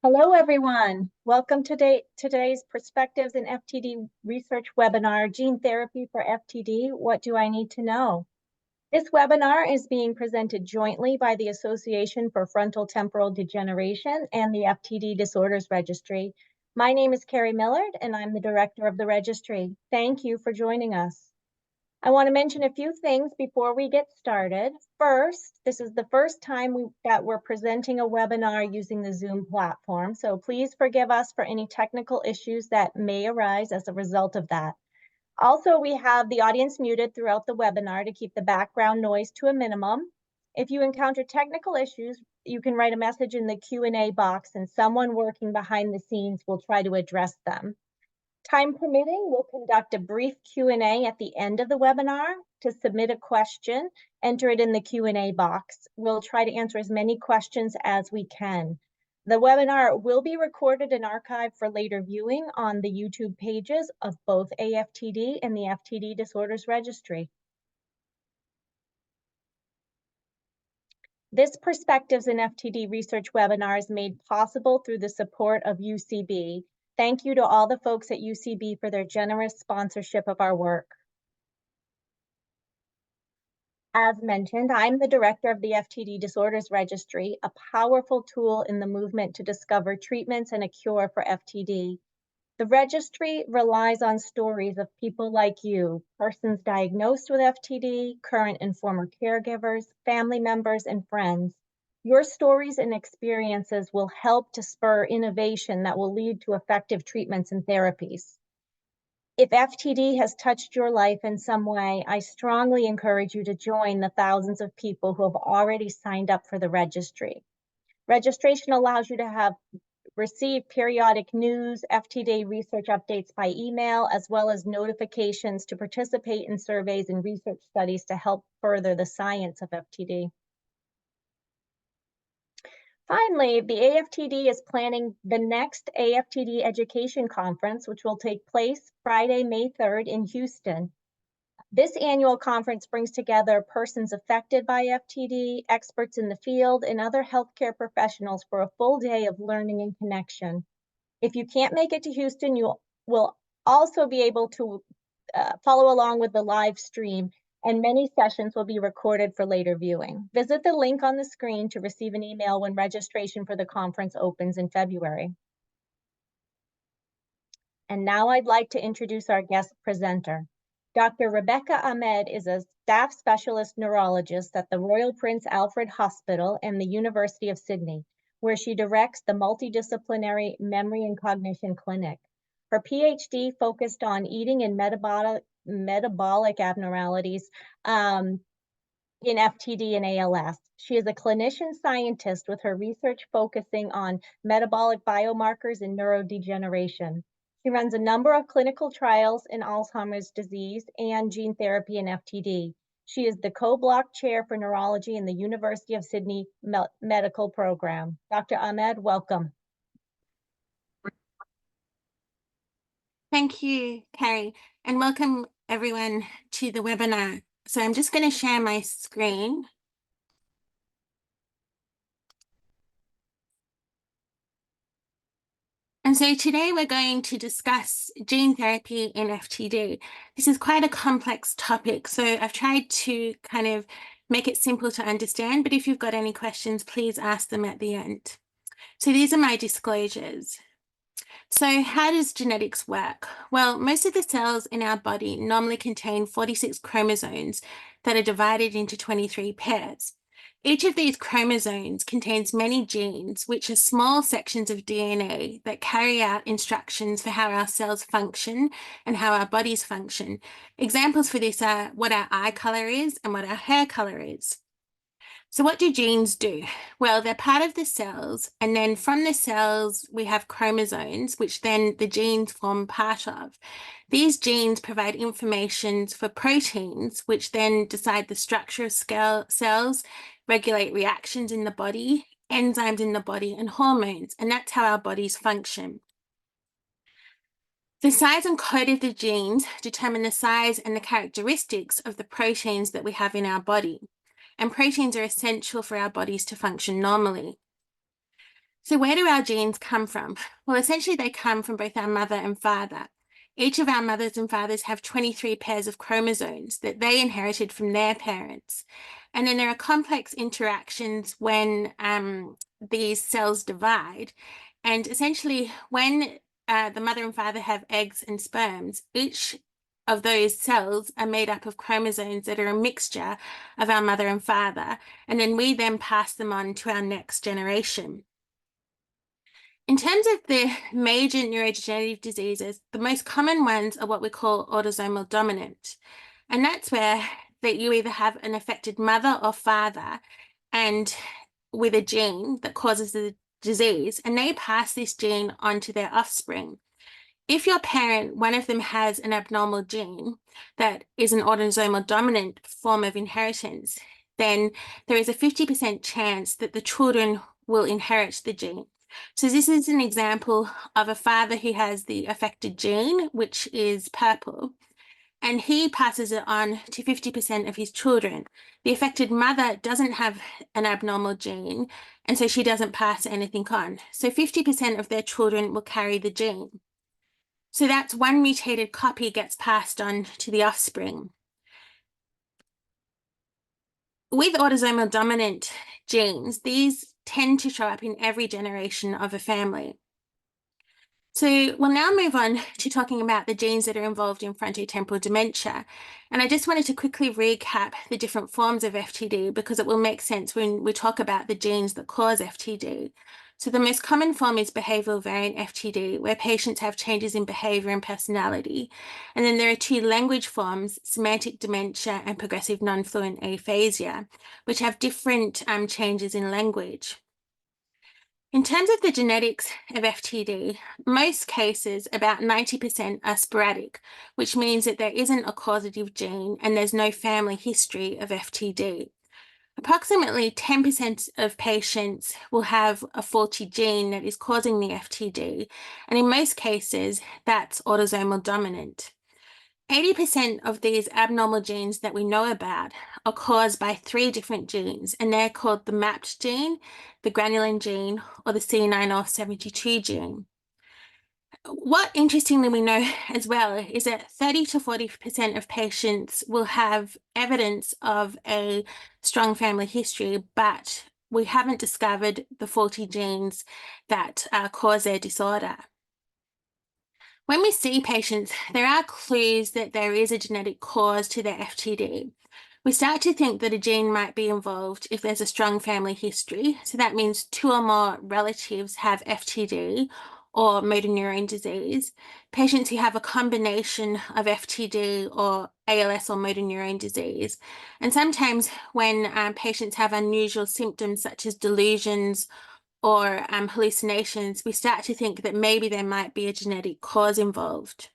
Hello, everyone. Welcome to today's Perspectives in FTD Research webinar, Gene Therapy for FTD, What Do I Need to Know? This webinar is being presented jointly by the Association for Frontotemporal Degeneration and the FTD Disorders Registry. My name is Carrie Millard, and I'm the director of the registry. Thank you for joining us. I want to mention a few things before we get started. First, this is the first time that we're presenting a webinar using the Zoom platform, so please forgive us for any technical issues that may arise as a result of that. Also, we have the audience muted throughout the webinar to keep the background noise to a minimum. If you encounter technical issues, you can write a message in the Q&A box and someone working behind the scenes will try to address them. Time permitting, we'll conduct a brief Q&A at the end of the webinar. To submit a question, enter it in the Q&A box. We'll try to answer as many questions as we can. The webinar will be recorded and archived for later viewing on the YouTube pages of both AFTD and the FTD Disorders Registry. This Perspectives in FTD Research webinar is made possible through the support of UCB. Thank you to all the folks at UCB for their generous sponsorship of our work. As mentioned, I'm the director of the FTD Disorders Registry, a powerful tool in the movement to discover treatments and a cure for FTD. The registry relies on stories of people like you, persons diagnosed with FTD, current and former caregivers, family members, and friends. Your stories and experiences will help to spur innovation that will lead to effective treatments and therapies. If FTD has touched your life in some way, I strongly encourage you to join the thousands of people who have already signed up for the registry. Registration allows you to receive periodic news, FTD research updates by email, as well as notifications to participate in surveys and research studies to help further the science of FTD. Finally, the AFTD is planning the next AFTD Education Conference, which will take place Friday, May 3rd in Houston. This annual conference brings together persons affected by FTD, experts in the field, and other healthcare professionals for a full day of learning and connection. If you can't make it to Houston, you will also be able to follow along with the live stream, and many sessions will be recorded for later viewing. Visit the link on the screen to receive an email when registration for the conference opens in February. And now I'd like to introduce our guest presenter. Dr. Rebekah Ahmed is a staff specialist neurologist at the Royal Prince Alfred Hospital and the University of Sydney, where she directs the multidisciplinary memory and cognition clinic. Her PhD focused on eating and metabolic abnormalities in FTD and ALS. She is a clinician scientist with her research focusing on metabolic biomarkers and neurodegeneration. She runs a number of clinical trials in Alzheimer's disease and gene therapy in FTD. She is the co-block chair for neurology in the University of Sydney Medical Program. Dr. Ahmed, welcome. Thank you, Carrie, and welcome everyone to the webinar. So I'm just going to share my screen. And so today we're going to discuss gene therapy in FTD. This is quite a complex topic, so I've tried to kind of make it simple to understand, but if you've got any questions, please ask them at the end. So these are my disclosures. So how does genetics work? Well, most of the cells in our body normally contain 46 chromosomes that are divided into 23 pairs. Each of these chromosomes contains many genes, which are small sections of DNA that carry out instructions for how our cells function and how our bodies function. Examples for this are what our eye color is and what our hair color is. So what do genes do? Well, they're part of the cells, and then from the cells, we have chromosomes, which then the genes form part of. These genes provide information for proteins, which then decide the structure of cells, regulate reactions in the body, enzymes in the body, and hormones, and that's how our bodies function. The size and code of the genes determine the size and the characteristics of the proteins that we have in our body. And proteins are essential for our bodies to function normally. So where do our genes come from? Well, essentially they come from both our mother and father. Each of our mothers and fathers have 23 pairs of chromosomes that they inherited from their parents. And then there are complex interactions when these cells divide. And essentially when the mother and father have eggs and sperms, each of those cells are made up of chromosomes that are a mixture of our mother and father. And then we then pass them on to our next generation. In terms of the major neurodegenerative diseases, the most common ones are what we call autosomal dominant. And that's where that you either have an affected mother or father and with a gene that causes the disease, and they pass this gene on to their offspring. If your parent, one of them has an abnormal gene that is an autosomal dominant form of inheritance, then there is a 50% chance that the children will inherit the gene. So this is an example of a father who has the affected gene, which is purple, and he passes it on to 50% of his children. The affected mother doesn't have an abnormal gene, and so she doesn't pass anything on. So 50% of their children will carry the gene. So that's one mutated copy gets passed on to the offspring. With autosomal dominant genes, these tend to show up in every generation of a family. So we'll now move on to talking about the genes that are involved in frontotemporal dementia. And I just wanted to quickly recap the different forms of FTD because it will make sense when we talk about the genes that cause FTD. So the most common form is behavioral variant FTD, where patients have changes in behavior and personality. And then there are two language forms, semantic dementia and progressive non-fluent aphasia, which have different changes in language. In terms of the genetics of FTD, most cases, about 90% are sporadic, which means that there isn't a causative gene and there's no family history of FTD. Approximately 10% of patients will have a faulty gene that is causing the FTD, and in most cases, that's autosomal dominant. 80% of these abnormal genes that we know about are caused by 3 different genes, and they're called the MAPT gene, the granulin gene, or the C9orf72 gene. What interestingly we know as well is that 30 to 40% of patients will have evidence of a strong family history, but we haven't discovered the faulty genes that cause their disorder. When we see patients, there are clues that there is a genetic cause to their FTD. We start to think that a gene might be involved if there's a strong family history. So that means 2 or more relatives have FTD or motor neurone disease. Patients who have a combination of FTD or ALS or motor neurone disease. And sometimes when patients have unusual symptoms such as delusions or hallucinations, we start to think that maybe there might be a genetic cause involved.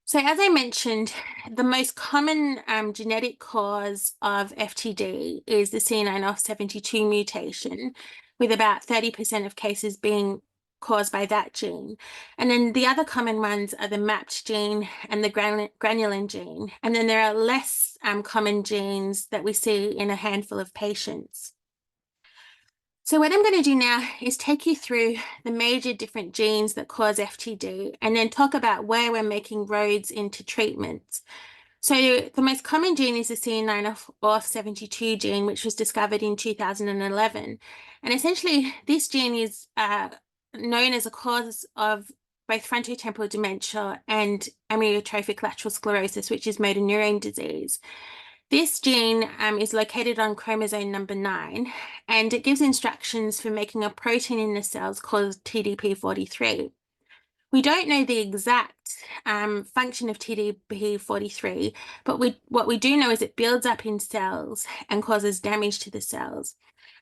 So as I mentioned, the most common genetic cause of FTD is the C9orf72 mutation, with about 30% of cases being caused by that gene. And then the other common ones are the MAPT gene and the granulin gene. And then there are less common genes that we see in a handful of patients. So what I'm going to do now is take you through the major different genes that cause FTD and then talk about where we're making roads into treatments. So the most common gene is the C9orf72 gene, which was discovered in 2011. And essentially, this gene is known as a cause of both frontotemporal dementia and amyotrophic lateral sclerosis, which is motor neurone disease. This gene is located on chromosome number 9, and it gives instructions for making a protein in the cells called TDP43. We don't know the exact function of TDP43, but what we do know is it builds up in cells and causes damage to the cells.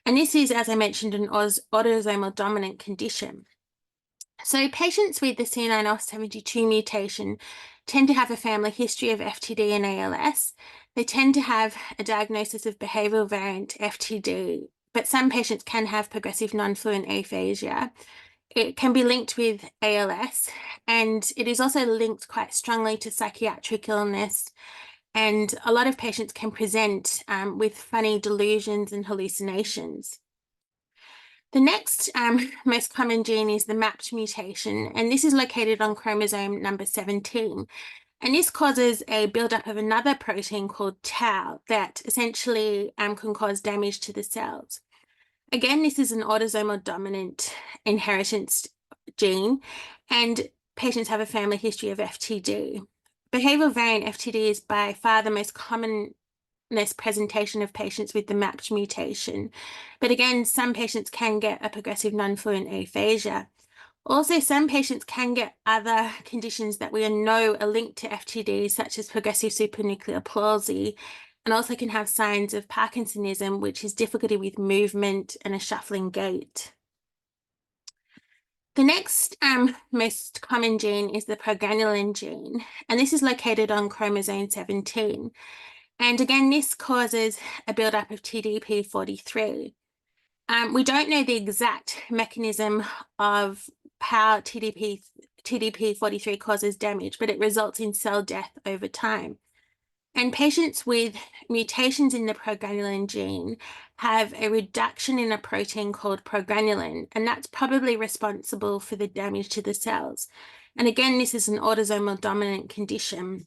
And this is, as I mentioned, an autosomal dominant condition. So patients with the C9orf72 mutation tend to have a family history of FTD and ALS. They tend to have a diagnosis of behavioral variant FTD, but some patients can have progressive non-fluent aphasia. It can be linked with ALS, and it is also linked quite strongly to psychiatric illness. And a lot of patients can present with funny delusions and hallucinations. The next most common gene is the MAPT mutation, and this is located on chromosome number 17. And this causes a buildup of another protein called tau that essentially can cause damage to the cells. Again, this is an autosomal dominant inheritance gene, and patients have a family history of FTD. Behavioral variant FTD is by far the most common presentation of patients with the MAPT mutation. But again, some patients can get a progressive non-fluent aphasia. Also, some patients can get other conditions that we know are linked to FTD, such as progressive supranuclear palsy, and also can have signs of Parkinsonism, which is difficulty with movement and a shuffling gait. The next most common gene is the progranulin gene, and this is located on chromosome 17. And again, this causes a buildup of TDP43. We don't know the exact mechanism of how TDP43 causes damage, but it results in cell death over time. And patients with mutations in the progranulin gene have a reduction in a protein called progranulin, and that's probably responsible for the damage to the cells. And again, this is an autosomal dominant condition.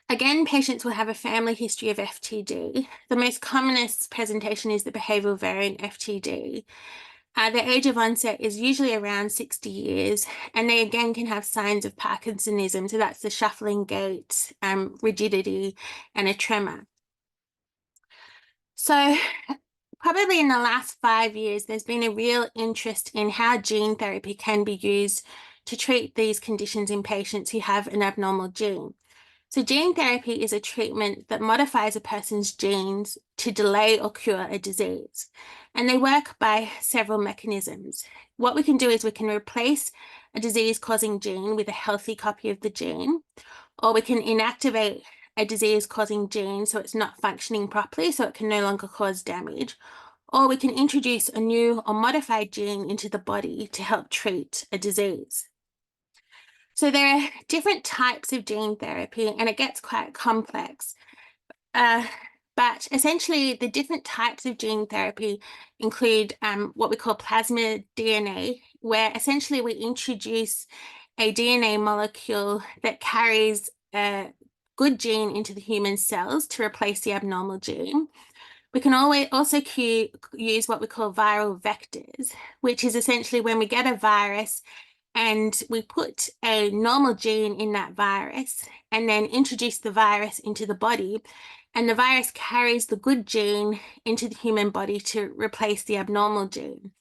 Again, patients will have a family history of FTD. The most commonest presentation is the behavioral variant FTD. The age of onset is usually around 60 years, and they again can have signs of Parkinsonism. So that's the shuffling gait, rigidity, and a tremor. So probably in the last 5 years, there's been a real interest in how gene therapy can be used to treat these conditions in patients who have an abnormal gene. So gene therapy is a treatment that modifies a person's genes to delay or cure a disease. And they work by several mechanisms. What we can do is we can replace a disease-causing gene with a healthy copy of the gene, or we can inactivate a disease-causing gene so it's not functioning properly, so it can no longer cause damage, or we can introduce a new or modified gene into the body to help treat a disease. So there are different types of gene therapy, and it gets quite complex. But essentially, the different types of gene therapy include what we call plasmid DNA, where essentially we introduce a DNA molecule that carries a good gene into the human cells to replace the abnormal gene. We can also use what we call viral vectors, which is essentially when we get a virus and we put a normal gene in that virus and then introduce the virus into the body, and the virus carries the good gene into the human body to replace the abnormal gene.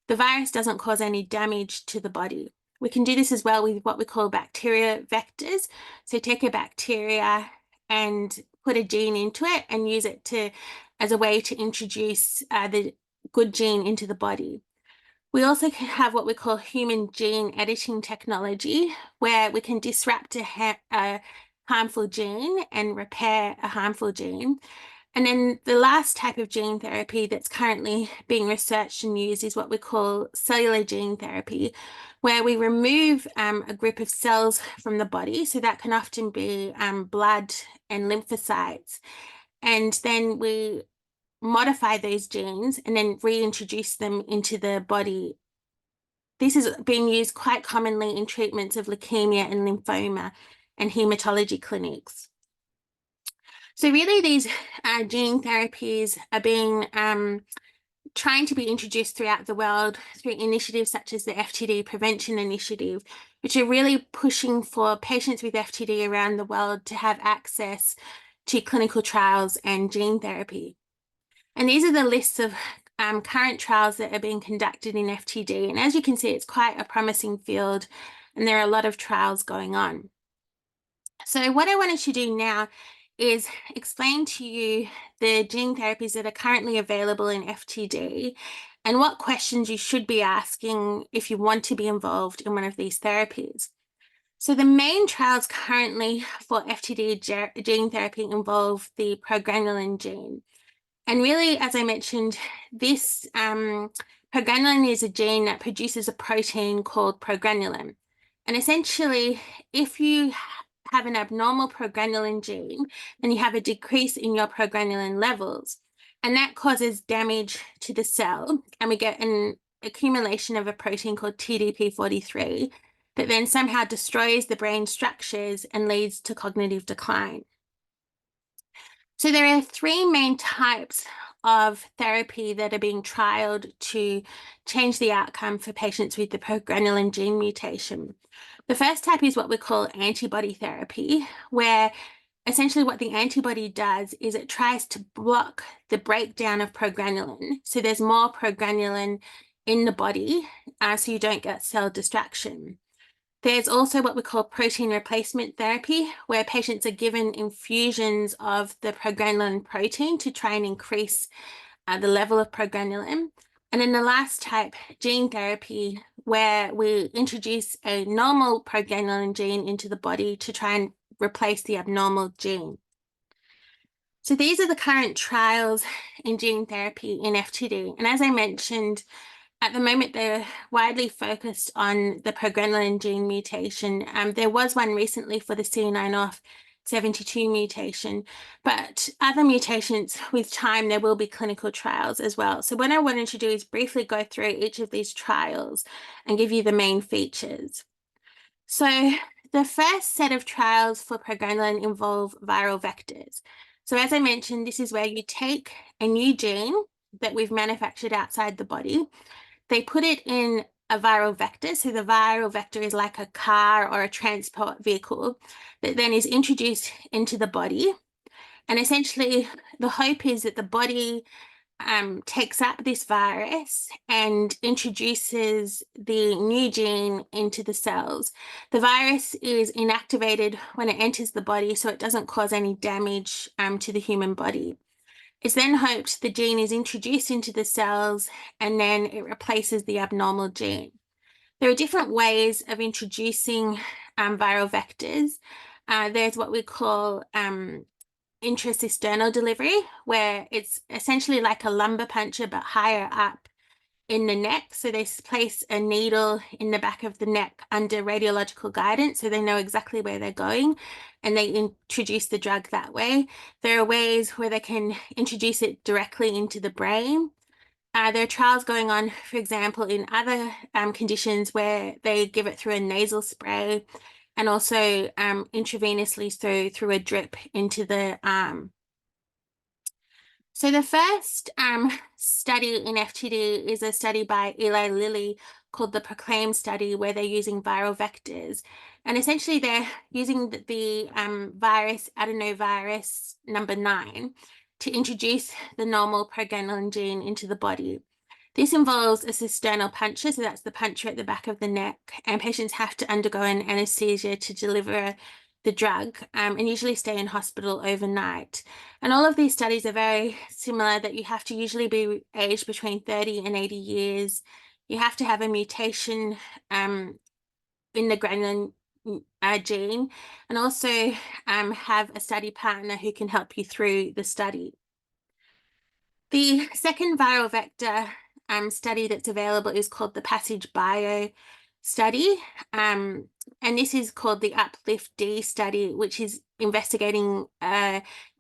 The virus doesn't cause any damage to the body. We can do this as well with what we call bacteria vectors. So take a bacteria and put a gene into it and use it as a way to introduce the good gene into the body. We also have what we call human gene editing technology, where we can disrupt a harmful gene and repair a harmful gene. And then the last type of gene therapy that's currently being researched and used is what we call cellular gene therapy, where we remove a group of cells from the body. So that can often be blood and lymphocytes. And then we modify those genes and then reintroduce them into the body. This is being used quite commonly in treatments of leukemia and lymphoma and hematology clinics. So really these gene therapies are being trying to be introduced throughout the world through initiatives such as the FTD Prevention Initiative, which are really pushing for patients with FTD around the world to have access to clinical trials and gene therapy. And these are the lists of current trials that are being conducted in FTD. And as you can see, it's quite a promising field, and there are a lot of trials going on. So what I wanted to do now is explain to you the gene therapies that are currently available in FTD and what questions you should be asking if you want to be involved in one of these therapies. So the main trials currently for FTD gene therapy involve the progranulin gene. And really, as I mentioned, this progranulin is a gene that produces a protein called progranulin. And essentially, if you have an abnormal progranulin gene, then you have a decrease in your progranulin levels. and that causes damage to the cell, and we get an accumulation of a protein called TDP43 that then somehow destroys the brain structures and leads to cognitive decline. So there are three main types of therapy that are being trialed to change the outcome for patients with the progranulin gene mutation. The first type is what we call antibody therapy, where essentially what the antibody does is it tries to block the breakdown of progranulin. So there's more progranulin in the body, so you don't get cell distraction. There's also what we call protein replacement therapy, where patients are given infusions of the progranulin protein to try and increase the level of progranulin. And then the last type, gene therapy, where we introduce a normal progranulin gene into the body to try and replace the abnormal gene. So these are the current trials in gene therapy in FTD. And as I mentioned, at the moment, they're widely focused on the progranulin gene mutation. There was one recently for the C9orf72 mutation, but other mutations, with time, there will be clinical trials as well. So what I wanted to do is briefly go through each of these trials and give you the main features. So the first set of trials for progranulin involve viral vectors. So as I mentioned, this is where you take a new gene that we've manufactured outside the body. They put it in a viral vector. So the viral vector is like a car or a transport vehicle that then is introduced into the body. And essentially, the hope is that the body takes up this virus and introduces the new gene into the cells. The virus is inactivated when it enters the body, so it doesn't cause any damage to the human body. It's then hoped the gene is introduced into the cells and then it replaces the abnormal gene. There are different ways of introducing viral vectors. There's what we call intracisternal delivery, where it's essentially like a lumbar puncture but higher up in the neck. So they place a needle in the back of the neck under radiological guidance, so they know exactly where they're going, and they introduce the drug that way. There are ways where they can introduce it directly into the brain. There are trials going on, for example, in other conditions where they give it through a nasal spray and also intravenously through a drip into the arm. So the first study in FTD is a study by Eli Lilly called the PROCLAIM study, where they're using viral vectors. And essentially they're using the virus adenovirus number 9 to introduce the normal progranulin gene into the body. This involves a cisternal puncture, so that's the puncture at the back of the neck, and patients have to undergo an anesthesia to deliver the drug and usually stay in hospital overnight. And all of these studies are very similar, that you have to usually be aged between 30 and 80 years. You have to have a mutation in the granulin gene, and also have a study partner who can help you through the study. The second viral vector study that's available is called the Passage Bio study. And this is called the UPLIFT-D study, which is investigating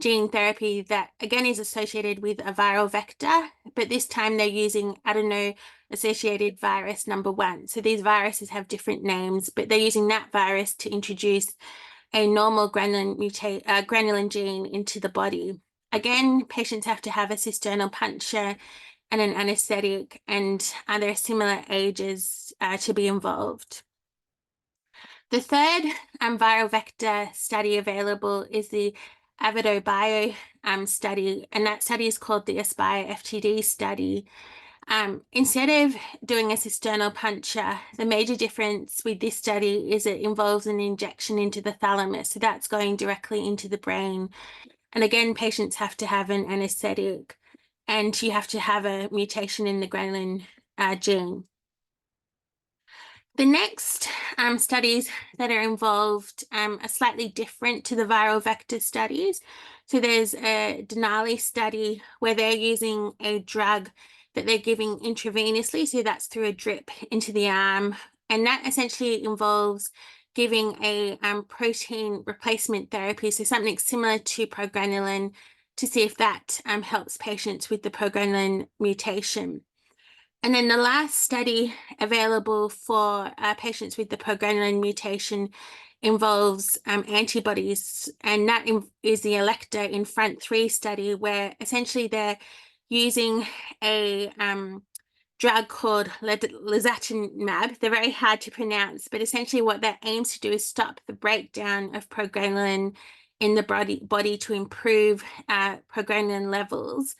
gene therapy that, again, is associated with a viral vector, but this time they're using adeno-associated virus number 1. So these viruses have different names, but they're using that virus to introduce a normal granulin gene into the body. Again, patients have to have a cisternal puncture and an anesthetic, and there are similar ages to be involved. The third viral vector study available is the AFTD study, and that study is called the ASPIRE FTD study. Instead of doing a cisternal puncture, the major difference with this study is it involves an injection into the thalamus, so that's going directly into the brain. And again, patients have to have an anesthetic, and you have to have a mutation in the granulin gene. The next studies that are involved are slightly different to the viral vector studies. So there's a Denali study where they're using a drug that they're giving intravenously, so that's through a drip into the arm, and that essentially involves giving a protein replacement therapy, so something similar to progranulin to see if that helps patients with the progranulin mutation. And then the last study available for patients with the progranulin mutation involves antibodies, and that is the ELECTA in Front 3 study, where essentially they're using a drug called lisatinib. They're very hard to pronounce, but essentially what that aims to do is stop the breakdown of progranulin in the body to improve progranulin levels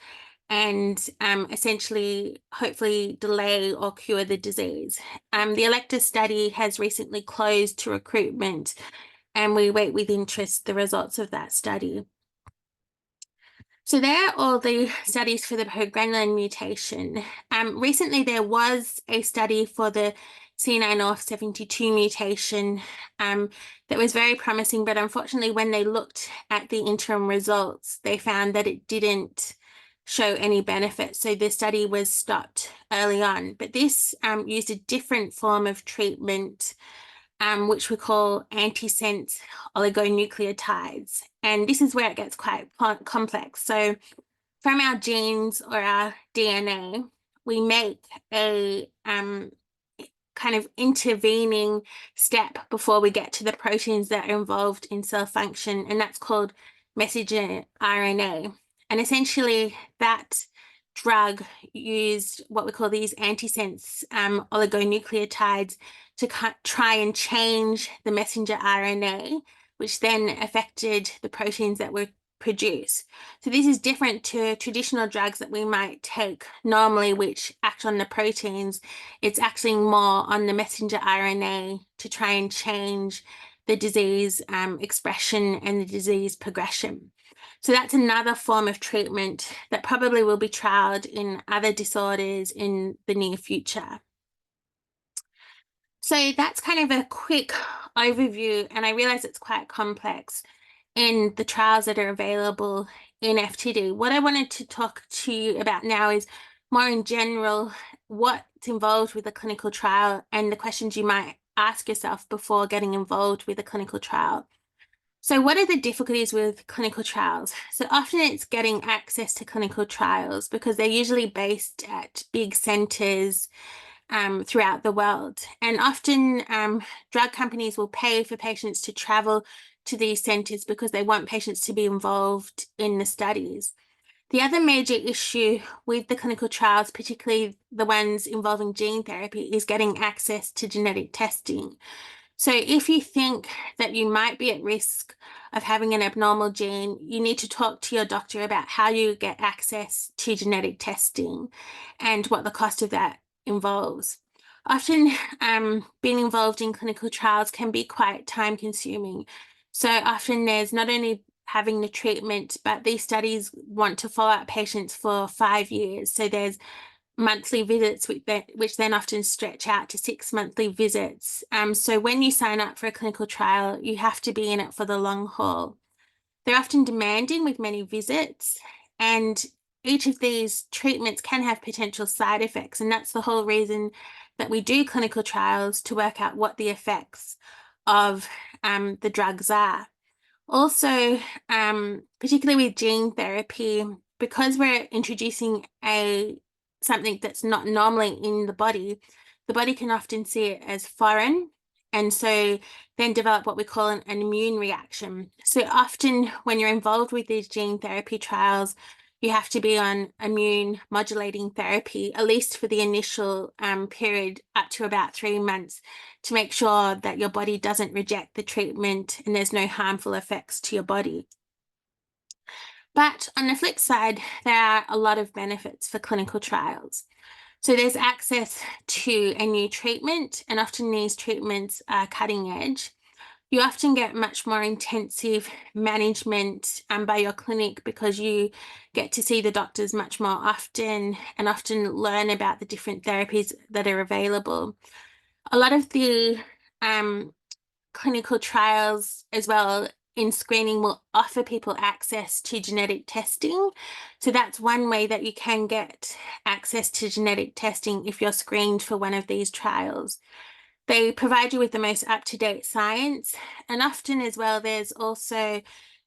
and essentially hopefully delay or cure the disease. The ELECTA study has recently closed to recruitment, and we wait with interest the results of that study. So there are all the studies for the progranulin mutation. Recently, there was a study for the C9orf72 mutation that was very promising, but unfortunately, when they looked at the interim results, they found that it didn't show any benefit. So the study was stopped early on. But this used a different form of treatment, which we call antisense oligonucleotides. And this is where it gets quite complex. So from our genes or our DNA, we make a kind of intervening step before we get to the proteins that are involved in cell function, and that's called messenger RNA. And essentially that drug used what we call these antisense oligonucleotides to try and change the messenger RNA, which then affected the proteins that were produced. So this is different to traditional drugs that we might take normally, which act on the proteins. It's actually more on the messenger RNA to try and change the disease expression and the disease progression. So that's another form of treatment that probably will be trialed in other disorders in the near future. So that's kind of a quick overview, and I realize it's quite complex in the trials that are available in FTD. What I wanted to talk to you about now is more in general what's involved with a clinical trial and the questions you might ask yourself before getting involved with a clinical trial. So what are the difficulties with clinical trials? So often it's getting access to clinical trials because they're usually based at big centers throughout the world. And often drug companies will pay for patients to travel to these centers because they want patients to be involved in the studies. The other major issue with the clinical trials, particularly the ones involving gene therapy, is getting access to genetic testing. So if you think that you might be at risk of having an abnormal gene, you need to talk to your doctor about how you get access to genetic testing and what the cost of that involves. Often being involved in clinical trials can be quite time consuming. So often there's not only having the treatment, but these studies want to follow up patients for 5 years. So there's monthly visits, which then often stretch out to 6 monthly visits. So when you sign up for a clinical trial, you have to be in it for the long haul. They're often demanding with many visits, and each of these treatments can have potential side effects. And that's the whole reason that we do clinical trials, to work out what the effects of the drugs are. Also, particularly with gene therapy, because we're introducing something that's not normally in the body can often see it as foreign, and so then develop what we call an immune reaction. So often when you're involved with these gene therapy trials, you have to be on immune modulating therapy, at least for the initial period, up to about 3 months, to make sure that your body doesn't reject the treatment and there's no harmful effects to your body. But on the flip side, there are a lot of benefits for clinical trials. So there's access to a new treatment, and often these treatments are cutting edge. You often get much more intensive management by your clinic because you get to see the doctors much more often and often learn about the different therapies that are available. A lot of the clinical trials as well in screening will offer people access to genetic testing. So that's one way that you can get access to genetic testing if you're screened for one of these trials. They provide you with the most up-to-date science, and often as well there's also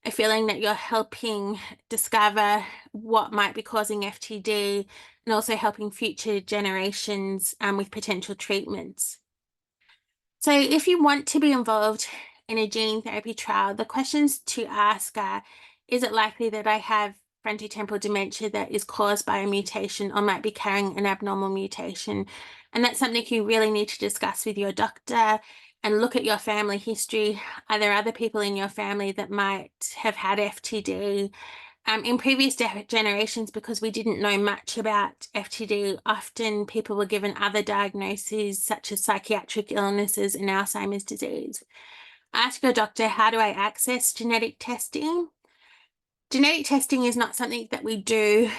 a feeling that you're helping discover what might be causing FTD and also helping future generations with potential treatments. So if you want to be involved in a gene therapy trial, the questions to ask are, is it likely that I have frontotemporal dementia that is caused by a mutation or might be carrying an abnormal mutation? And that's something you really need to discuss with your doctor and look at your family history. Are there other people in your family that might have had FTD? In previous generations, because we didn't know much about FTD, often people were given other diagnoses such as psychiatric illnesses and Alzheimer's disease. Ask your doctor, how do I access genetic testing? Genetic testing is not something that we do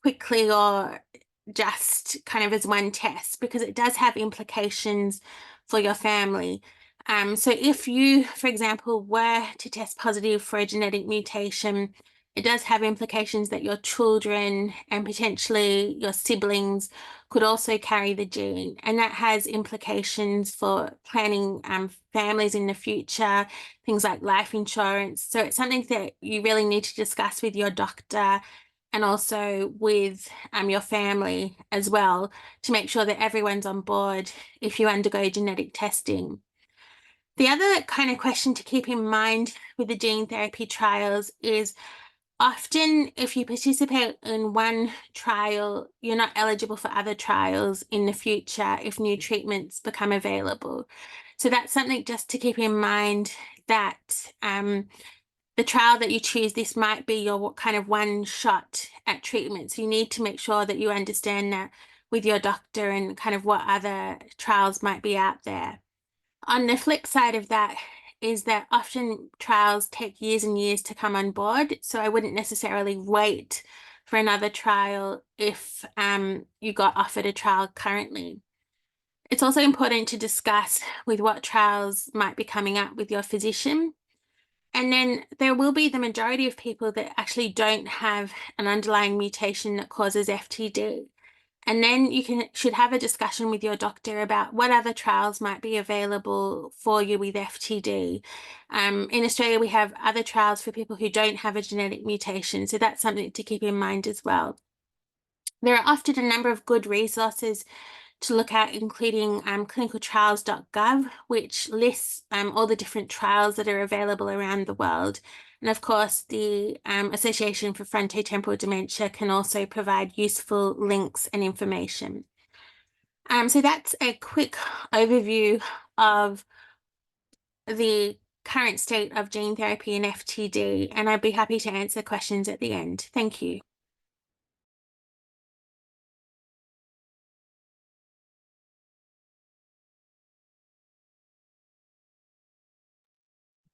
quickly or just kind of as one test, because it does have implications for your family. So if you, for example, were to test positive for a genetic mutation, it does have implications that your children and potentially your siblings could also carry the gene. And that has implications for planning families in the future, things like life insurance. So it's something that you really need to discuss with your doctor and also with your family as well, to make sure that everyone's on board if you undergo genetic testing. The other kind of question to keep in mind with the gene therapy trials is, often if you participate in one trial, you're not eligible for other trials in the future if new treatments become available. So that's something just to keep in mind, that the trial that you choose, this might be your kind of one shot at treatment. So you need to make sure that you understand that with your doctor and kind of what other trials might be out there. On the flip side of that is that often trials take years and years to come on board. So I wouldn't necessarily wait for another trial if you got offered a trial currently. It's also important to discuss with what trials might be coming up with your physician. And then there will be the majority of people that actually don't have an underlying mutation that causes FTD. And then you should have a discussion with your doctor about what other trials might be available for you with FTD. In Australia, we have other trials for people who don't have a genetic mutation. So that's something to keep in mind as well. There are often a number of good resources to look at, including clinicaltrials.gov, which lists all the different trials that are available around the world. And of course, the Association for Frontotemporal Dementia can also provide useful links and information. So that's a quick overview of the current state of gene therapy and FTD, and I'd be happy to answer questions at the end. Thank you.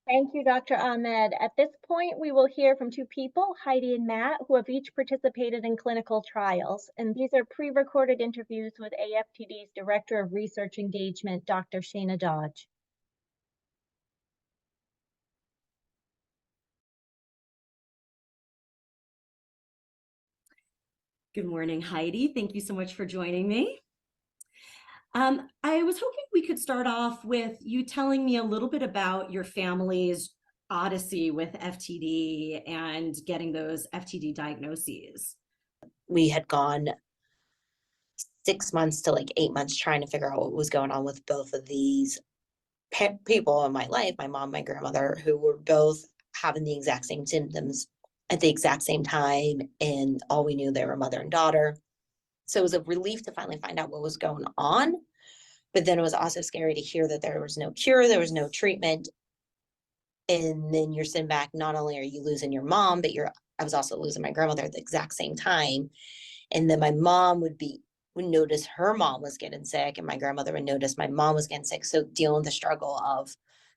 Thank you, Dr. Ahmed. At this point, we will hear from two people, Heidi and Matt, who have each participated in clinical trials. And these are pre-recorded interviews with AFTD's Director of Research Engagement, Dr. Shana Dodge. Good morning, Heidi. Thank you so much for joining me. I was hoping we could start off with you telling me a little bit about your family's odyssey with FTD and getting those FTD diagnoses. We had gone 6 months to like 8 months trying to figure out what was going on with both of these people in my life, my mom, my grandmother, who were both having the exact same symptoms at the exact same time. And all we knew, they were mother and daughter. So it was a relief to finally find out what was going on. But then it was also scary to hear that there was no cure, there was no treatment. And then you're sitting back, not only are you losing your mom, but I was also losing my grandmother at the exact same time. And then my mom would notice her mom was getting sick, and my grandmother would notice my mom was getting sick. So dealing with the struggle of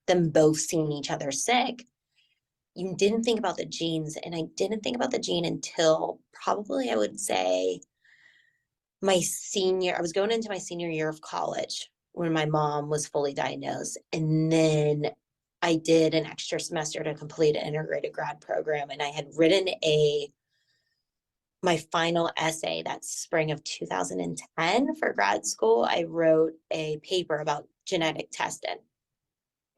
them both seeing each other sick, you didn't think about the genes. And I didn't think about the gene until probably, I would say, I was going into my senior year of college when my mom was fully diagnosed. And then I did an extra semester to complete an integrated grad program. And I had written my final essay that spring of 2010 for grad school. I wrote a paper about genetic testing.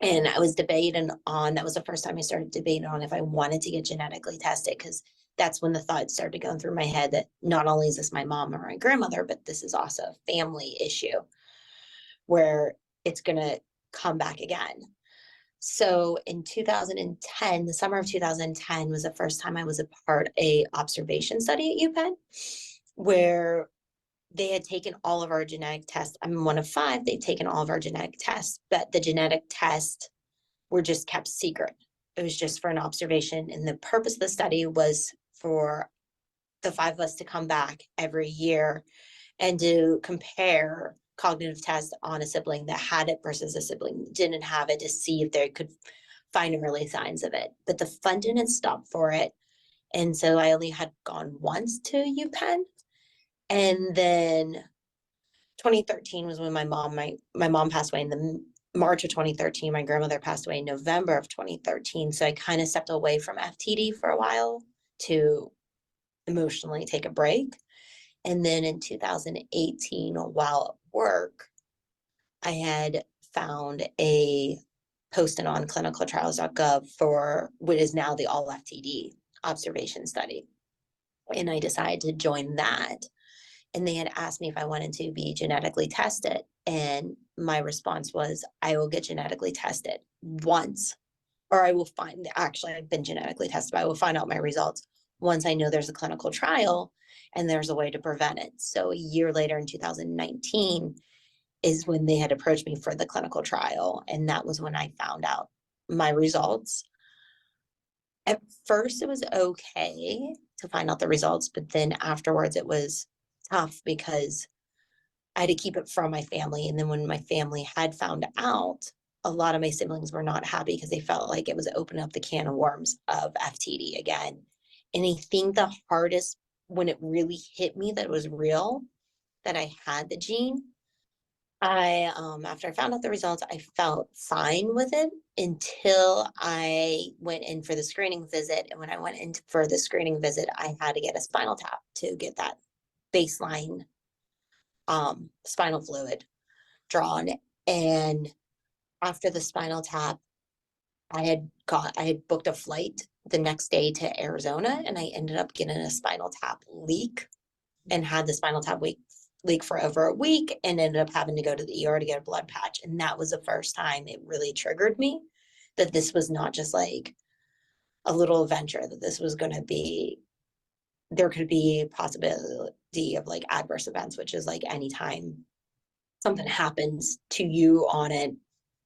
And I was debating on, that was the first time I started debating on if I wanted to get genetically tested, because that's when the thought started going through my head that not only is this my mom or my grandmother, but this is also a family issue where it's going to come back again. So in 2010, the summer of 2010 was the first time I was a part of a observation study at UPenn, where they had taken all of our genetic tests. I'm one of 5. They'd taken all of our genetic tests, but the genetic tests were just kept secret. It was just for an observation. And the purpose of the study was for the 5 of us to come back every year and to compare cognitive tests on a sibling that had it versus a sibling that didn't have it, to see if they could find early signs of it. But the fund didn't stop for it. And so I only had gone once to UPenn. And then 2013 was when my mom passed away in the March of 2013. My grandmother passed away in November of 2013. So I kind of stepped away from FTD for a while to emotionally take a break. And then in 2018, while at work, I had found a posting on clinicaltrials.gov for what is now the all FTD observation study. And I decided to join that. And they had asked me if I wanted to be genetically tested. And my response was, I will get genetically tested once, or I will find, actually, I've been genetically tested, but I will find out my results once I know there's a clinical trial and there's a way to prevent it. So a year later in 2019 is when they had approached me for the clinical trial. And that was when I found out my results. At first, it was okay to find out the results, but then afterwards it was tough because I had to keep it from my family. And then when my family had found out, a lot of my siblings were not happy because they felt like it was opening up the can of worms of FTD again. And I think the hardest, when it really hit me that it was real, that I had the gene, after I found out the results, I felt fine with it until I went in for the screening visit. And when I went in for the screening visit, I had to get a spinal tap to get that baseline spinal fluid drawn. And after the spinal tap, I had booked a flight the next day to Arizona, and I ended up getting a spinal tap leak and had the spinal tap leak for over a week, and ended up having to go to the ER to get a blood patch. And that was the first time it really triggered me that this was not just like a little adventure, that this was going to be, there could be a possibility of like adverse events, which is like anytime something happens to you on it,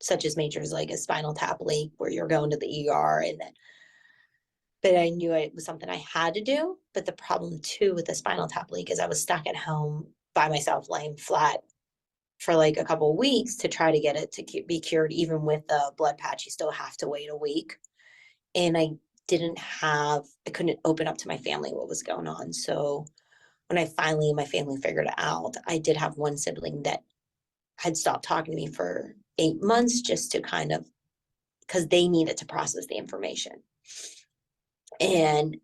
such as major as like a spinal tap leak where you're going to the ER. And then, but I knew it was something I had to do. But the problem too with the spinal tap leak is I was stuck at home by myself, laying flat for like a couple of weeks to try to get it to be cured. Even with the blood patch, you still have to wait a week. And I couldn't open up to my family what was going on. So when my family figured it out, I did have one sibling that had stopped talking to me for 8 months, just to kind of, because they needed to process the information. And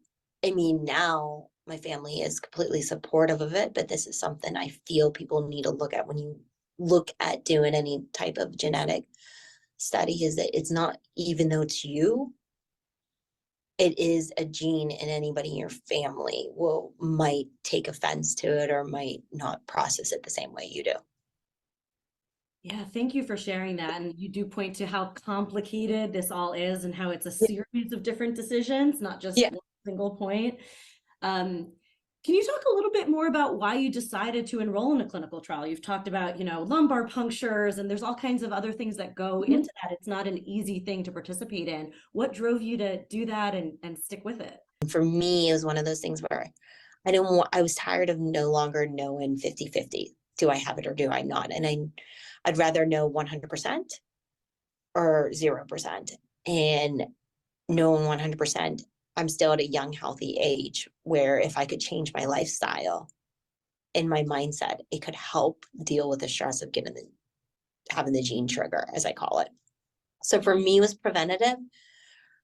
I mean, now my family is completely supportive of it, but this is something I feel people need to look at when you look at doing any type of genetic study, is that it's not, even though it's you, it is a gene, and anybody in your family might take offense to it or might not process it the same way you do. Yeah, thank you for sharing that. And you do point to how complicated this all is and how it's a series of different decisions, not just one single point. Can you talk a little bit more about why you decided to enroll in a clinical trial? You've talked about, lumbar punctures, and there's all kinds of other things that go into that. It's not an easy thing to participate in. What drove you to do that and stick with it? For me, it was one of those things where I was tired of no longer knowing 50-50. Do I have it or do I not? And I'd rather know 100% or 0%. And knowing 100%, I'm still at a young, healthy age where if I could change my lifestyle and my mindset, it could help deal with the stress of having the gene trigger, as I call it. So for me, it was preventative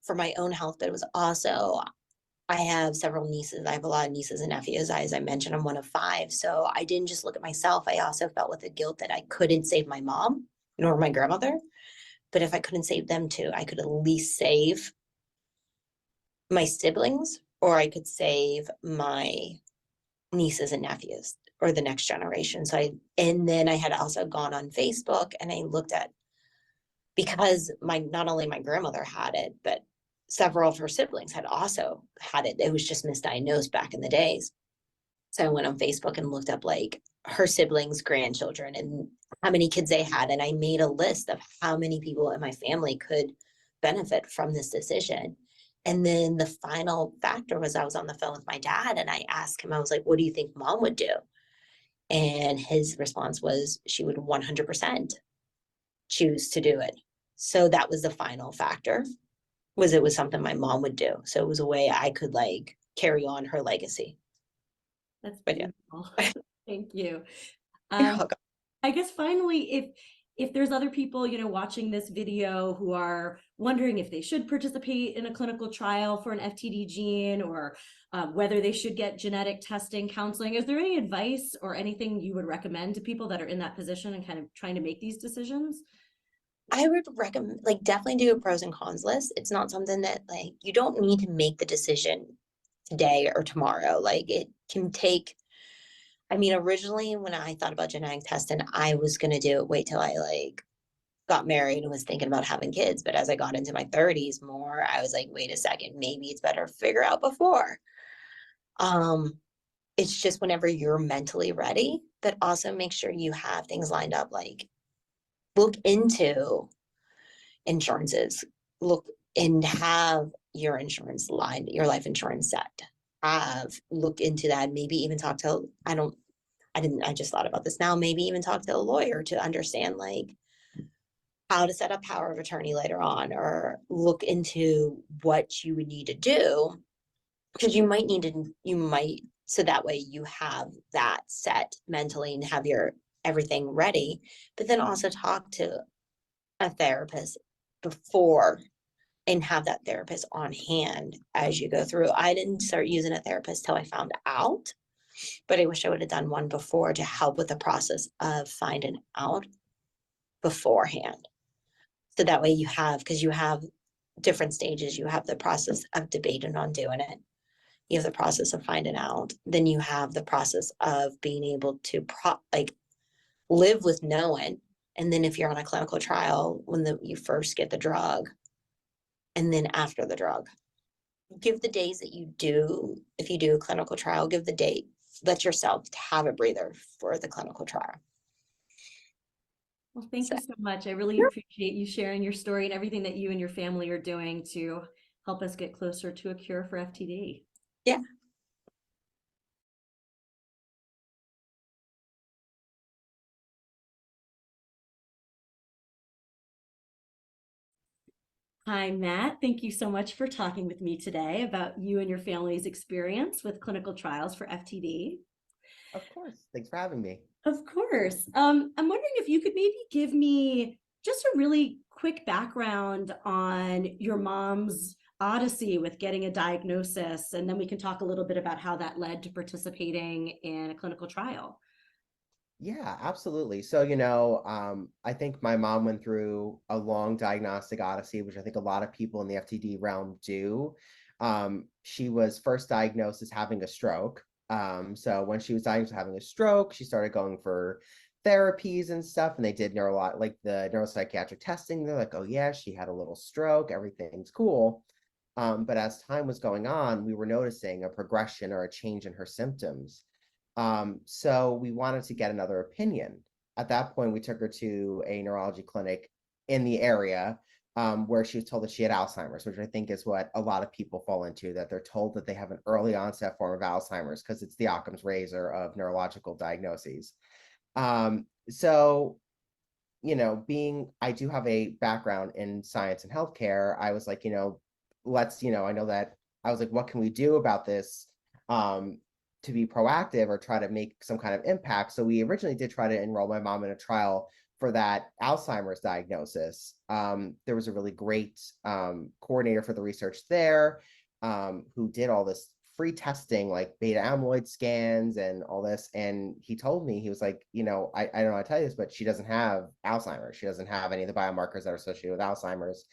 for my own health, but it was also, I have several nieces. I have a lot of nieces and nephews. As I mentioned, I'm one of 5. So I didn't just look at myself. I also felt with the guilt that I couldn't save my mom nor my grandmother, but if I couldn't save them too, I could at least save my siblings, or I could save my nieces and nephews or the next generation. And then I had also gone on Facebook and I looked at, because not only my grandmother had it, but several of her siblings had also had it. It was just misdiagnosed back in the days. So I went on Facebook and looked up like her siblings' grandchildren and how many kids they had. And I made a list of how many people in my family could benefit from this decision. And then the final factor was I was on the phone with my dad and I asked him, I was like, what do you think mom would do? And his response was she would 100% choose to do it. So that was the final factor, was it was something my mom would do. So it was a way I could like carry on her legacy. That's But beautiful. Thank you. You're welcome. I guess finally, if there's other people, watching this video who are wondering if they should participate in a clinical trial for an FTD gene, or whether they should get genetic testing, counseling, is there any advice or anything you would recommend to people that are in that position and kind of trying to make these decisions? I would recommend, like, definitely do a pros and cons list. It's not something that like you don't need to make the decision today or tomorrow. Like it can take, I mean, originally when I thought about genetic testing, I was gonna wait till I like got married and was thinking about having kids. But as I got into my 30s more, I was like, wait a second, maybe it's better to figure out before. It's just whenever you're mentally ready, but also make sure you have things lined up, like look into insurances, look and have your insurance line, your life insurance set. Look into that, maybe even talk to, I just thought about this now, maybe even talk to a lawyer to understand like how to set up power of attorney later on, or look into what you would need to do, because you might, so that way you have that set mentally and have your everything ready, but then also talk to a therapist before and have that therapist on hand as you go through. I didn't start using a therapist till I found out, but I wish I would have done one before to help with the process of finding out beforehand. So that way you have, because you have different stages, you have the process of debating on doing it. You have the process of finding out. Then you have the process of being able to live with knowing. And then if you're on a clinical trial, when you first get the drug, and then after the drug, give the days that you do, if you do a clinical trial, give the date, let yourself have a breather for the clinical trial. Well, thank you so much. I really appreciate you sharing your story and everything that you and your family are doing to help us get closer to a cure for FTD. Yeah. Hi, Matt. Thank you so much for talking with me today about you and your family's experience with clinical trials for FTD. Of course. Thanks for having me. Of course. I'm wondering if you could maybe give me just a really quick background on your mom's odyssey with getting a diagnosis, and then we can talk a little bit about how that led to participating in a clinical trial. Yeah, absolutely. So, I think my mom went through a long diagnostic odyssey, which I think a lot of people in the FTD realm do. She was first diagnosed as having a stroke. So when she was diagnosed with having a stroke, she started going for therapies and stuff, and they did like the neuropsychiatric testing. They're like, oh yeah, she had a little stroke, everything's cool. But as time was going on, we were noticing a progression or a change in her symptoms. So we wanted to get another opinion. At that point, we took her to a neurology clinic in the area, where she was told that she had Alzheimer's, which I think is what a lot of people fall into, that they're told that they have an early onset form of Alzheimer's because it's the Occam's razor of neurological diagnoses. So, I do have a background in science and healthcare. I was like, I know that I was like, what can we do about this? To be proactive or try to make some kind of impact. So we originally did try to enroll my mom in a trial for that Alzheimer's diagnosis. There was a really great coordinator for the research there, who did all this free testing, like beta amyloid scans and all this. And he told me, he was like, I don't know how to tell you this, but she doesn't have Alzheimer's. She doesn't have any of the biomarkers that are associated with Alzheimer's.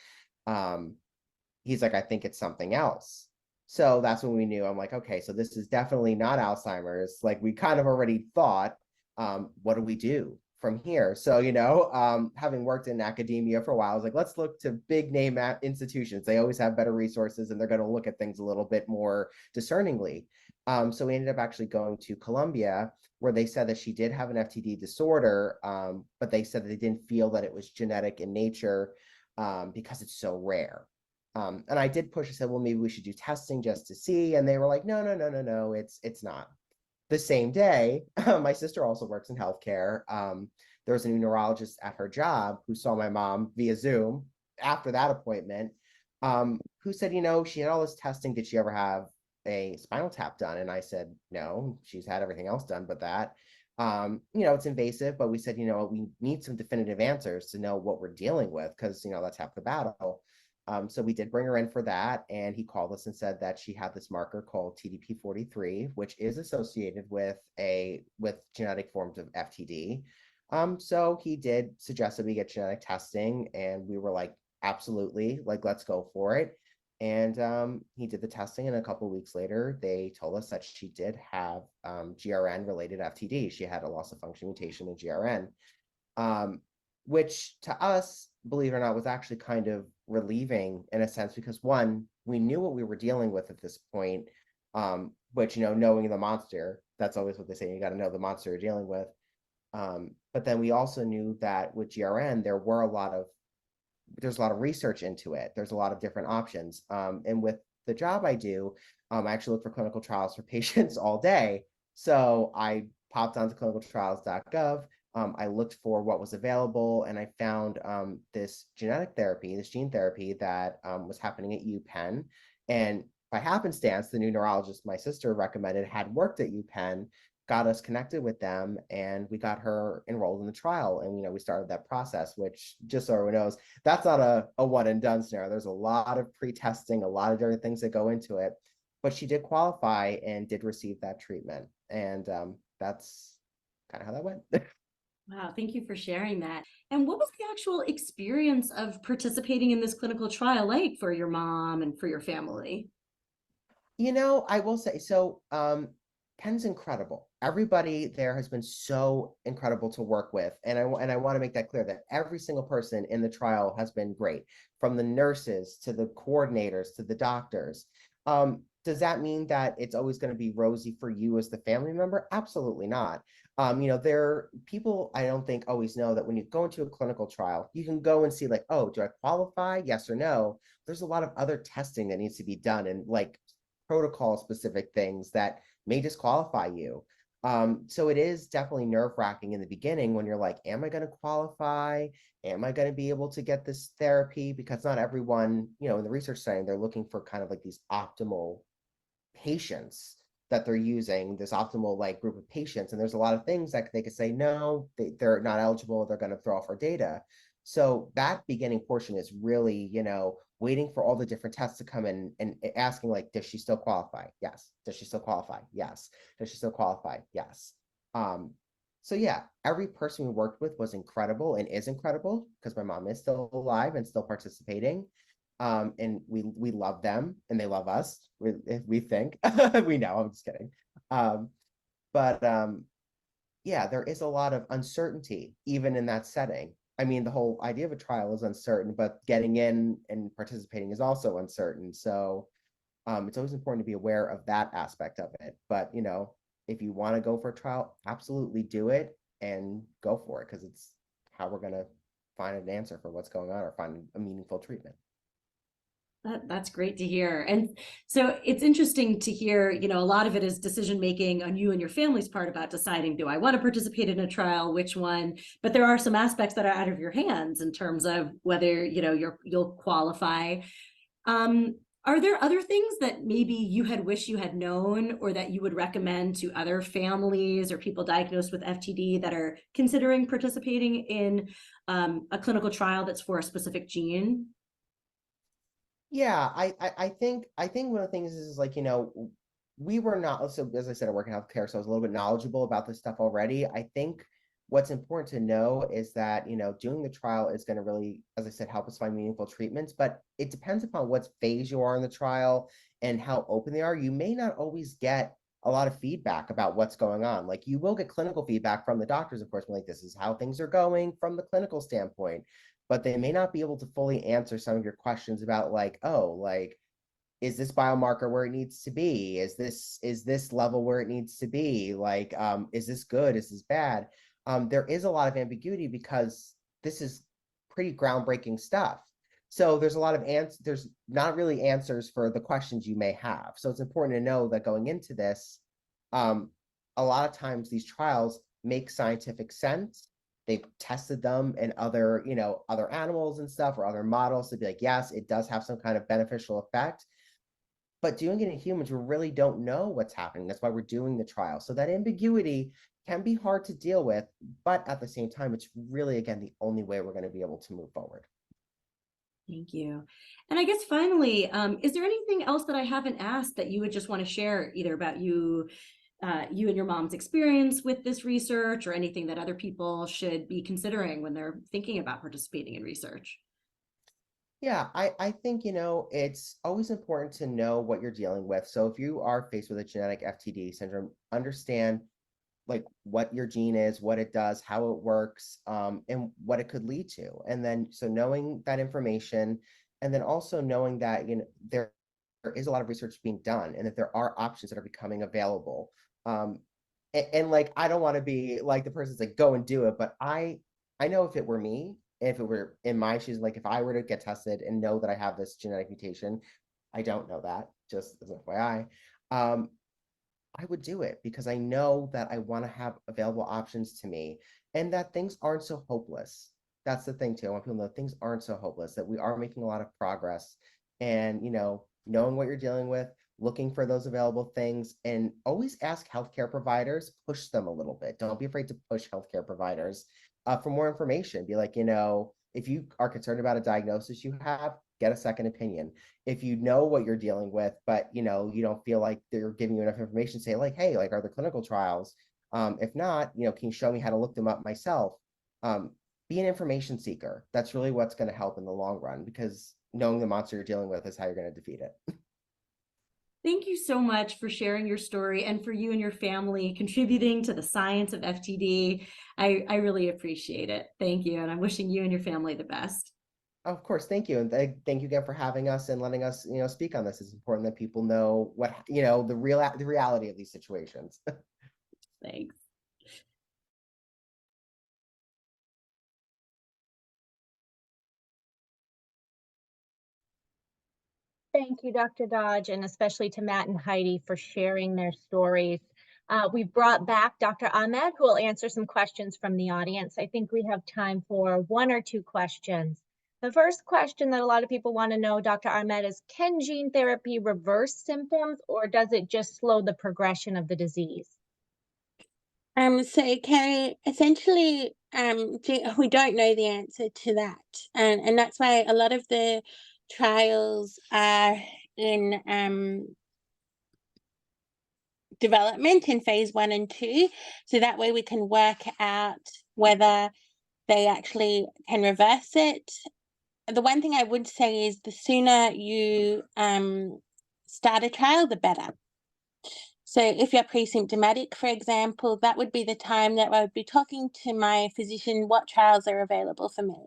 He's like, I think it's something else. So that's when we knew. I'm like, okay, so this is definitely not Alzheimer's. Like we kind of already thought, what do we do from here? So, having worked in academia for a while, I was like, let's look to big name institutions. They always have better resources and they're going to look at things a little bit more discerningly. So we ended up actually going to Columbia, where they said that she did have an FTD disorder, but they said that they didn't feel that it was genetic in nature because it's so rare. And I did push. I said, well, maybe we should do testing just to see. And they were like, no, it's not. The same day, my sister also works in healthcare. There was a new neurologist at her job who saw my mom via Zoom after that appointment, who said, she had all this testing. Did she ever have a spinal tap done? And I said, no, she's had everything else done but that. It's invasive, but we said, we need some definitive answers to know what we're dealing with, because, that's half the battle. So we did bring her in for that, and he called us and said that she had this marker called TDP43, which is associated with genetic forms of FTD. So he did suggest that we get genetic testing, and we were like, absolutely, like, let's go for it. And he did the testing, and a couple of weeks later, they told us that she did have GRN-related FTD. She had a loss of function mutation in GRN, which to us, believe it or not, was actually kind of relieving in a sense, because one, we knew what we were dealing with at this point, which, knowing the monster, that's always what they say, you got to know the monster you're dealing with. But then we also knew that with GRN, there's a lot of research into it. There's a lot of different options. And with the job I do, I actually look for clinical trials for patients all day. So I popped onto clinicaltrials.gov. I looked for what was available, and I found this gene therapy that was happening at UPenn. And by happenstance, the new neurologist my sister recommended had worked at UPenn, got us connected with them, and we got her enrolled in the trial. And, we started that process, which, just so everyone knows, that's not a one and done scenario. There's a lot of pre-testing, a lot of different things that go into it. But she did qualify and did receive that treatment. And that's kind of how that went. Wow, thank you for sharing that. And what was the actual experience of participating in this clinical trial like for your mom and for your family? I will say, so Penn's incredible. Everybody there has been so incredible to work with. And I want to make that clear that every single person in the trial has been great, from the nurses to the coordinators to the doctors. Does that mean that it's always going to be rosy for you as the family member? Absolutely not. People, I don't think, always know that when you go into a clinical trial, you can go and see like, oh, do I qualify? Yes or no. There's a lot of other testing that needs to be done, and like protocol specific things that may disqualify you. So it is definitely nerve-wracking in the beginning when you're like, am I going to qualify? Am I going to be able to get this therapy? Because not everyone, in the research setting, they're looking for kind of like these optimal patients that they're using, this optimal like group of patients. And there's a lot of things that they could say, no, they're not eligible, they're going to throw off our data. So that beginning portion is really, waiting for all the different tests to come in and asking like, does she still qualify? Yes. Does she still qualify? Yes. Does she still qualify? Yes. So yeah, every person we worked with was incredible and is incredible, because my mom is still alive and still participating. And we love them and they love us. We think we know. I'm just kidding. But yeah, there is a lot of uncertainty even in that setting. I mean, the whole idea of a trial is uncertain, but getting in and participating is also uncertain. So it's always important to be aware of that aspect of it. But if you want to go for a trial, absolutely do it and go for it, because it's how we're going to find an answer for what's going on or find a meaningful treatment. That's great to hear. And so it's interesting to hear, a lot of it is decision making on you and your family's part about deciding, do I want to participate in a trial, which one? But there are some aspects that are out of your hands in terms of whether, you'll qualify. Are there other things that maybe you had wished you had known, or that you would recommend to other families or people diagnosed with FTD that are considering participating in a clinical trial that's for a specific gene? Yeah, I think one of the things is like, we were not, so as I said, I work in healthcare, so I was a little bit knowledgeable about this stuff already. I think what's important to know is that, doing the trial is going to really, as I said, help us find meaningful treatments, but it depends upon what phase you are in the trial and how open they are. You may not always get a lot of feedback about what's going on. Like, you will get clinical feedback from the doctors, of course, like, this is how things are going from the clinical standpoint, but they may not be able to fully answer some of your questions about, like, oh, like, is this biomarker where it needs to be? Is this level where it needs to be? Like, is this good? Is this bad? There is a lot of ambiguity because this is pretty groundbreaking stuff. So there's a lot of there's not really answers for the questions you may have. So it's important to know that going into this, a lot of times these trials make scientific sense. They've tested them in other animals and stuff, or other models to be like, yes, it does have some kind of beneficial effect. But doing it in humans, we really don't know what's happening. That's why we're doing the trial. So that ambiguity can be hard to deal with, but at the same time, it's really, again, the only way we're going to be able to move forward. Thank you. And I guess finally, is there anything else that I haven't asked that you would just want to share, either about you and your mom's experience with this research, or anything that other people should be considering when they're thinking about participating in research? Yeah, I think, it's always important to know what you're dealing with. So if you are faced with a genetic FTD syndrome, understand like what your gene is, what it does, how it works, and what it could lead to. And then, so knowing that information, and then also knowing that, there is a lot of research being done, and that there are options that are becoming available. And like, I don't want to be like the person's like, go and do it, but I know if it were me, if it were in my shoes, like if I were to get tested and know that I have this genetic mutation, I don't know that, just as an FYI, I would do it because I know that I want to have available options to me, and that things aren't so hopeless. That's the thing too. I want people to know things aren't so hopeless, that we are making a lot of progress, and, knowing what you're dealing with, looking for those available things, and always ask healthcare providers, push them a little bit. Don't be afraid to push healthcare providers for more information. Be like, if you are concerned about a diagnosis you have, get a second opinion. If you know what you're dealing with, but you don't feel like they're giving you enough information, say like, hey, like, are there clinical trials? If not, can you show me how to look them up myself? Be an information seeker. That's really what's going to help in the long run, because knowing the monster you're dealing with is how you're going to defeat it. Thank you so much for sharing your story, and for you and your family contributing to the science of FTD. I really appreciate it. Thank you. And I'm wishing you and your family the best. Of course, thank you. And thank you again for having us and letting us, speak on this. It's important that people know what, the reality of these situations. Thanks. Thank you, Dr. Dodge, and especially to Matt and Heidi for sharing their stories. We've brought back Dr. Ahmed, who will answer some questions from the audience. I think we have time for one or two questions. The first question that a lot of people want to know, Dr. Ahmed, is can gene therapy reverse symptoms, or does it just slow the progression of the disease? So Carrie, essentially, we don't know the answer to that, and that's why a lot of the trials are in development in phase 1 and 2, so that way we can work out whether they actually can reverse it. The one thing I would say is the sooner you start a trial, the better. So if you're pre-symptomatic, for example, that would be the time that I would be talking to my physician, what trials are available for me.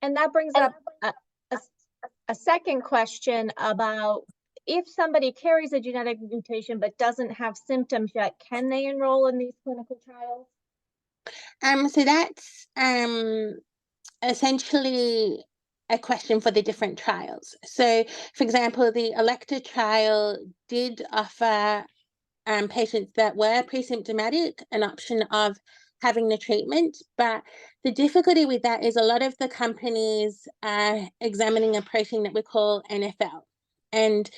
And that brings up a second question about if somebody carries a genetic mutation but doesn't have symptoms yet, can they enroll in these clinical trials? So that's essentially a question for the different trials. So, for example, the Electa trial did offer patients that were pre-symptomatic an option of having the treatment, but the difficulty with that is a lot of the companies are examining a protein that we call NFL. And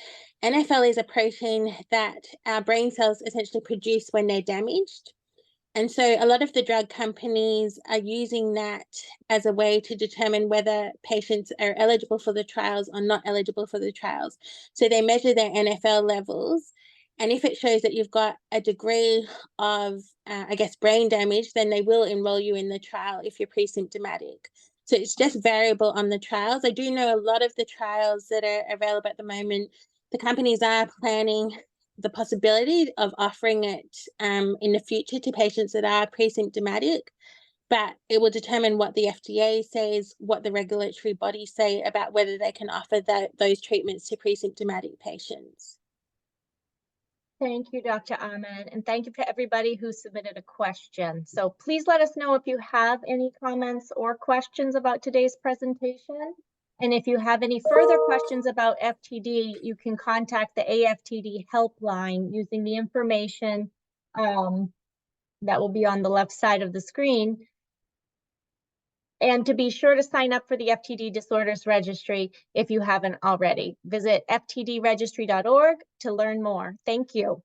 NFL is a protein that our brain cells essentially produce when they're damaged. And so a lot of the drug companies are using that as a way to determine whether patients are eligible for the trials or not eligible for the trials. So they measure their NFL levels, And if it shows that you've got a degree of, I guess, brain damage, then they will enroll you in the trial if you're pre-symptomatic. So it's just variable on the trials. I do know a lot of the trials that are available at the moment, the companies are planning the possibility of offering it in the future to patients that are pre-symptomatic, but it will determine what the FDA says, what the regulatory bodies say about whether they can offer those treatments to pre-symptomatic patients. Thank you, Dr. Ahmed, and thank you to everybody who submitted a question. So please let us know if you have any comments or questions about today's presentation. And if you have any further questions about FTD, you can contact the AFTD helpline using the information that will be on the left side of the screen. And to be sure to sign up for the FTD Disorders Registry if you haven't already. Visit ftdregistry.org to learn more. Thank you.